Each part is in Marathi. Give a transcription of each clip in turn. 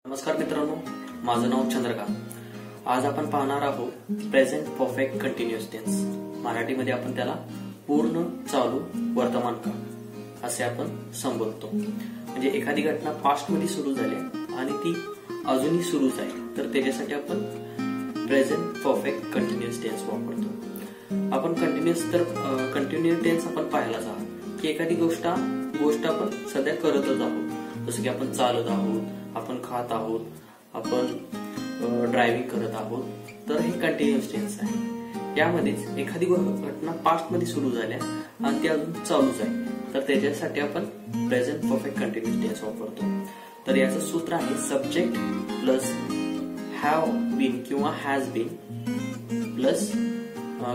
नमस्कार मित्रांनो, माझं नाव चंद्रकांत. आज आपण पाहणार आहोत प्रेझेंट परफेक्ट कंटिन्युअस टेन्स. मराठीमध्ये आपण त्याला पूर्ण चालू वर्तमान काळ असे आपण संबोधतो. म्हणजे एखादी घटना पास्ट मध्ये सुरू झाली आणि ती अजूनही सुरूच आहे, तर त्याच्यासाठी आपण प्रेझेंट परफेक्ट कंटिन्युअस टेन्स वापरतो. आपण कंटिन्युअस टेन्स आपण पाहायलाच आहोत की एखादी गोष्ट आपण सध्या करतच आहोत. जसं की आपण चालत आहोत, आपण खात आहोत, आपण ड्रायव्हिंग करत आहोत, तर हे कंटिन्युअस टेन्स आहे. यामध्येच एखादी घटना पास्ट मध्ये सुरू झाल्या आणि ती अजून चालूच आहे, तर त्याच्यासाठी आपण प्रेझेंट परफेक्ट कंटिन्युअस टेन्स वापरतो. तर याचं सूत्र आहे सब्जेक्ट प्लस हॅव बीन किंवा हॅज बीन प्लस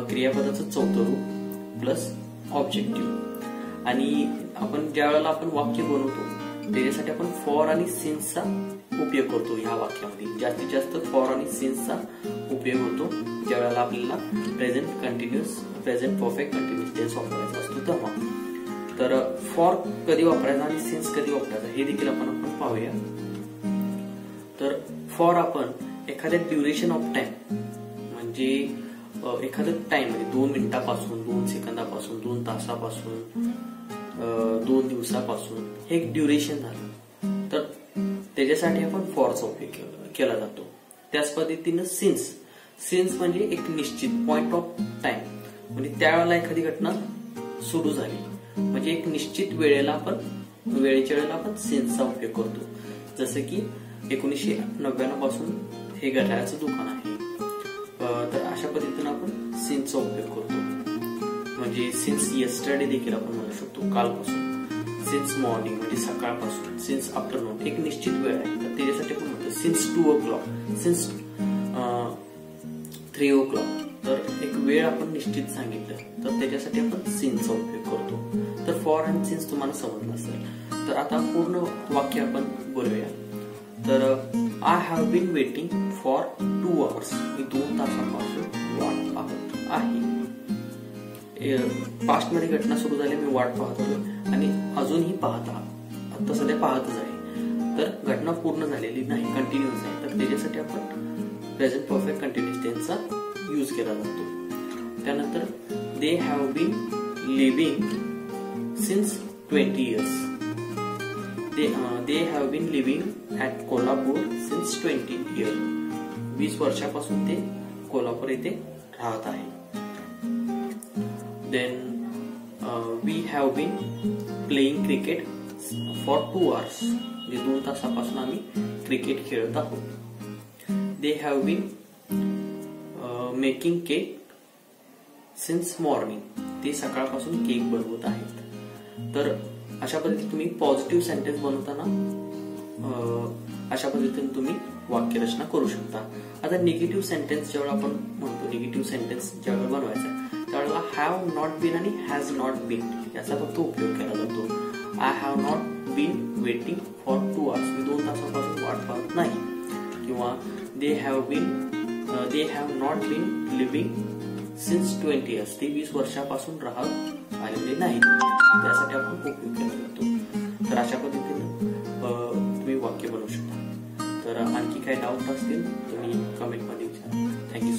क्रियापदाचं चौथं रूप प्लस ऑब्जेक्टिव्ह. आणि आपण ज्या वेळेला आपण वाक्य बनवतो त्याच्यासाठी आपण फॉर आणि सिन्सचा उपयोग करतो. ह्या वाक्यामध्ये जास्तीत जास्त फॉर आणि सिन्सचा उपयोग होतो ज्या वेळेला आपल्याला प्रेझेंट परफेक्ट कंटिन्युअस टेन्स वापरायचा असतो तेव्हा. तर फॉर कधी वापरायचा आणि सिन्स कधी वापरायचा हे देखील आपण पाहूया. तर फॉर आपण एखाद्या ड्युरेशन ऑफ टाइम म्हणजे एखादं टाइम म्हणजे 2 मिनिटापासून 2 सेकंदापासून 2 तासापासून 2 दिवसापासून हे एक ड्युरेशन झालं, तर त्याच्यासाठी आपण फॉरचा उपयोग केला जातो. त्याच पद्धतीनं सिन्स म्हणजे एक निश्चित पॉइंट ऑफ टाइम म्हणजे त्यावेळेला एखादी घटना सुरू झाली म्हणजे एक निश्चित वेळेच्या वेळेला आपण सिन्सचा उपयोग करतो. जसं की 1999 पासून हे घड्याळाचं दुकान आहे, तर अशा पद्धतीनं आपण सिन्सचा उपयोग करतो. म्हणजे सिन्स येस्टरडे देखील आपण म्हणू शकतो, कालपासून. सिन्स मॉर्निंग म्हणजे सकाळपासून. सिन्स आफ्टरनून एक निश्चित वेळ आहे, तर त्याच्यासाठी आपण म्हणतो सिन्स 2 o'clock, सिन्स 3 o'clock. तर एक वेळ आपण निश्चित सांगितलं तर त्याच्यासाठी आपण सिन्सचा उपयोग करतो. तर फॉर अँड सिन्स तुम्हाला समजलं असेल. तर आता पूर्ण वाक्य आपण बोलूया. तर I have been waiting for 2 hours. मी 2 तासापासून वाट पाहत आहे. पास्ट मध्ये घटना सुरू झाली, मी वाट पाहत होतो आणि अजूनही पाहत आहात, आता सध्या पाहतच आहे. तर घटना पूर्ण झालेली नाही, कंटिन्युअस आहे, तर त्याच्यासाठी आपण प्रेझेंट परफेक्ट कंटिन्युअस टेन्सचा यूज केला जातो. त्यानंतर they have been living since 20 years. They have been living at Kolhapur since 20 years. 20 वर्षापासून ते कोल्हापूर येथे राहत आहे. Then we have been playing cricket for 2 hours. म्हणजे 2 तासापासून आम्ही क्रिकेट खेळत आहोत. They have been making cake since morning. ते सकाळपासून केक बनवत आहेत. तर अशा पद्धतीने तुम्ही पॉझिटिव्ह सेंटेन्स बनवताना अशा पद्धतीने तुम्ही वाक्यरचना करू शकता. आता निगेटिव्ह सेंटेन्स ज्यावेळेला आपण म्हणतो, निगेटिव्ह सेंटेन्स ज्यावेळेला बनवायचा त्यावेळेला हॅव नॉट बीन आणि हॅज नॉट बीन याचा फक्त उपयोग केला जातो. I have not been waiting for 2 hours. मी 2 तासापासून वाट पाहत नाही. किंवा they have not been living since 20 years. ते 20 वर्षापासून राहत आलेले नाही, त्यासाठी आपण उपयोग केला जातो. तर अशा पद्धतीने तुम्ही वाक्य बनवू शकता. तर आणखी काही डाऊट असतील तुम्ही कमेंटमध्ये विचारा. थँक्यू.